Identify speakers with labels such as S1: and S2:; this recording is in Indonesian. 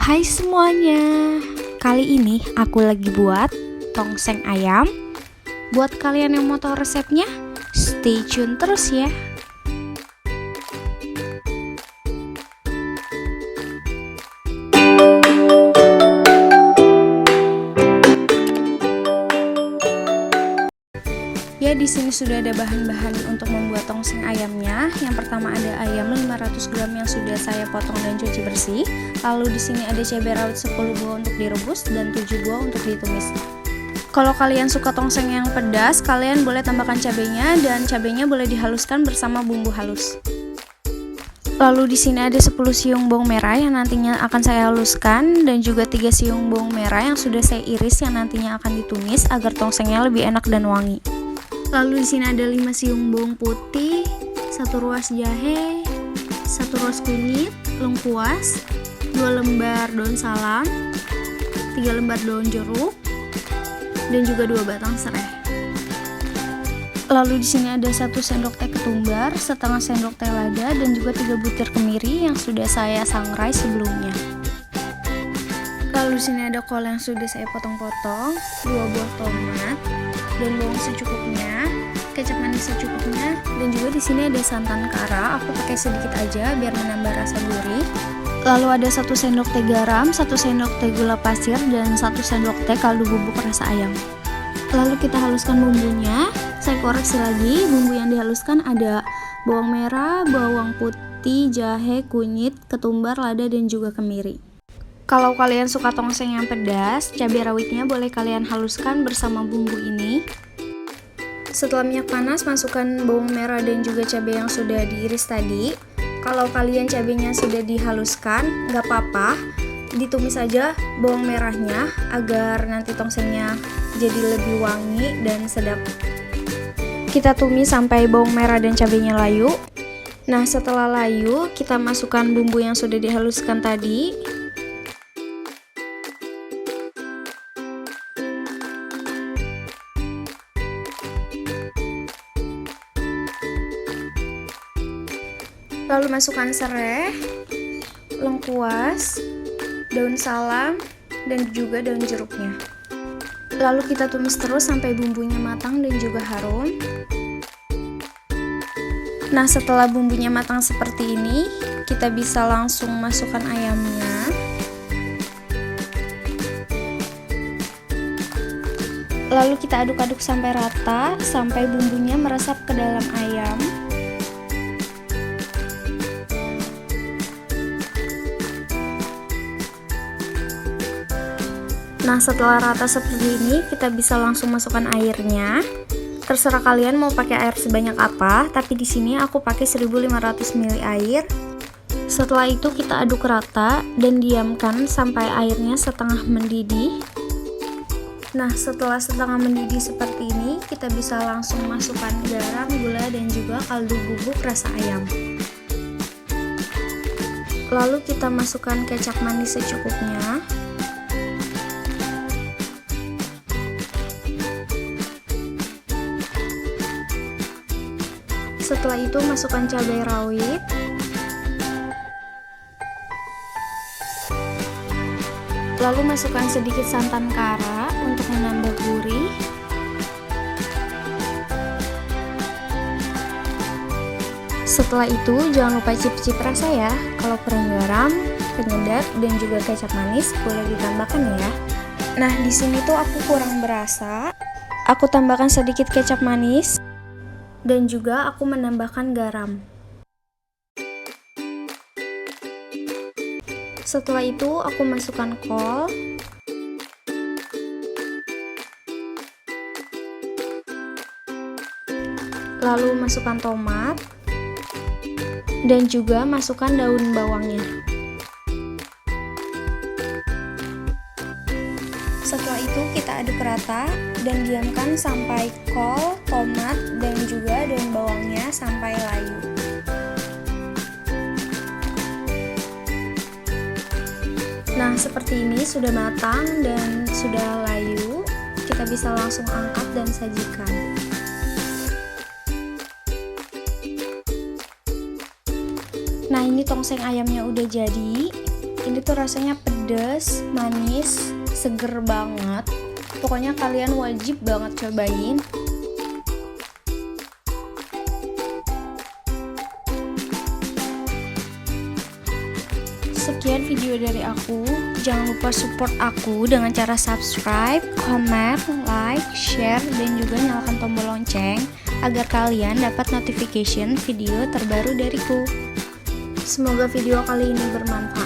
S1: Hai semuanya, kali ini aku lagi buat tongseng ayam. Buat kalian yang mau tahu resepnya, stay tune terus ya. Ya, di sini sudah ada bahan-bahan untuk membuat tongseng ayamnya. Yang pertama ada ayam 500 gram yang sudah saya potong dan cuci bersih. Lalu di sini ada cabai rawit 10 buah untuk direbus dan 7 buah untuk ditumis. Kalau kalian suka tongseng yang pedas, kalian boleh tambahkan cabainya dan cabainya boleh dihaluskan bersama bumbu halus. Lalu di sini ada 10 siung bawang merah yang nantinya akan saya haluskan dan juga 3 siung bawang merah yang sudah saya iris yang nantinya akan ditumis agar tongsengnya lebih enak dan wangi. Lalu di sini ada 5 siung bawang putih, 1 ruas jahe, 1 ruas kunyit, lengkuas, 2 lembar daun salam, 3 lembar daun jeruk, dan juga 2 batang serai. Lalu di sini ada 1 sendok teh ketumbar, setengah sendok teh lada, dan juga 3 butir kemiri yang sudah saya sangrai sebelumnya. Lalu di sini ada kol yang sudah saya potong-potong, 2 buah tomat, dan bawang secukupnya, kecap manis secukupnya, dan juga di sini ada santan kara. Aku pakai sedikit aja biar menambah rasa gurih. Lalu ada 1 sendok teh garam, 1 sendok teh gula pasir, dan 1 sendok teh kaldu bubuk rasa ayam. Lalu kita haluskan bumbunya. Saya koreksi lagi, bumbu yang dihaluskan ada bawang merah, bawang putih, jahe, kunyit, ketumbar, lada, dan juga kemiri. Kalau kalian suka tongseng yang pedas, cabai rawitnya boleh kalian haluskan bersama bumbu ini. Setelah minyak panas, masukkan bawang merah dan juga cabai yang sudah diiris tadi. Kalau kalian cabainya sudah dihaluskan, nggak apa-apa, ditumis aja bawang merahnya agar nanti tongsengnya jadi lebih wangi dan sedap. Kita tumis sampai bawang merah dan cabainya layu. Nah, setelah layu, kita masukkan bumbu yang sudah dihaluskan tadi. Lalu masukkan serai, lengkuas, daun salam, dan juga daun jeruknya. Lalu kita tumis terus sampai bumbunya matang dan juga harum. Nah, setelah bumbunya matang seperti ini, kita bisa langsung masukkan ayamnya. Lalu kita aduk-aduk sampai rata, sampai bumbunya meresap ke dalam ayam. Nah, setelah rata seperti ini, kita bisa langsung masukkan airnya. Terserah kalian mau pakai air sebanyak apa, tapi di sini aku pakai 1500 ml air. Setelah itu kita aduk rata dan diamkan sampai airnya setengah mendidih. Nah, setelah setengah mendidih seperti ini, kita bisa langsung masukkan garam, gula, dan juga kaldu bubuk rasa ayam. Lalu kita masukkan kecap manis secukupnya. Setelah itu masukkan cabai rawit, lalu masukkan sedikit santan kara untuk menambah gurih. Setelah itu jangan lupa cicip rasa ya. Kalau kurang garam, penyedap, dan juga kecap manis boleh ditambahkan ya. Nah, di sini tuh aku kurang berasa. Aku tambahkan sedikit kecap manis. Dan juga aku menambahkan garam. Setelah itu aku masukkan kol, lalu masukkan tomat, dan juga masukkan daun bawangnya. Setelah itu kita aduk rata dan diamkan sampai kol, tomat, dan juga daun bawangnya sampai layu. Nah, seperti ini sudah matang dan sudah layu. Kita bisa langsung angkat dan sajikan. Nah, ini tongseng ayamnya udah jadi. Ini tuh rasanya pedas, manis, seger banget. Pokoknya kalian wajib banget cobain. Sekian video dari aku. Jangan lupa support aku dengan cara subscribe, comment, like, share, dan juga nyalakan tombol lonceng agar kalian dapat notification video terbaru dariku. Semoga video kali ini bermanfaat.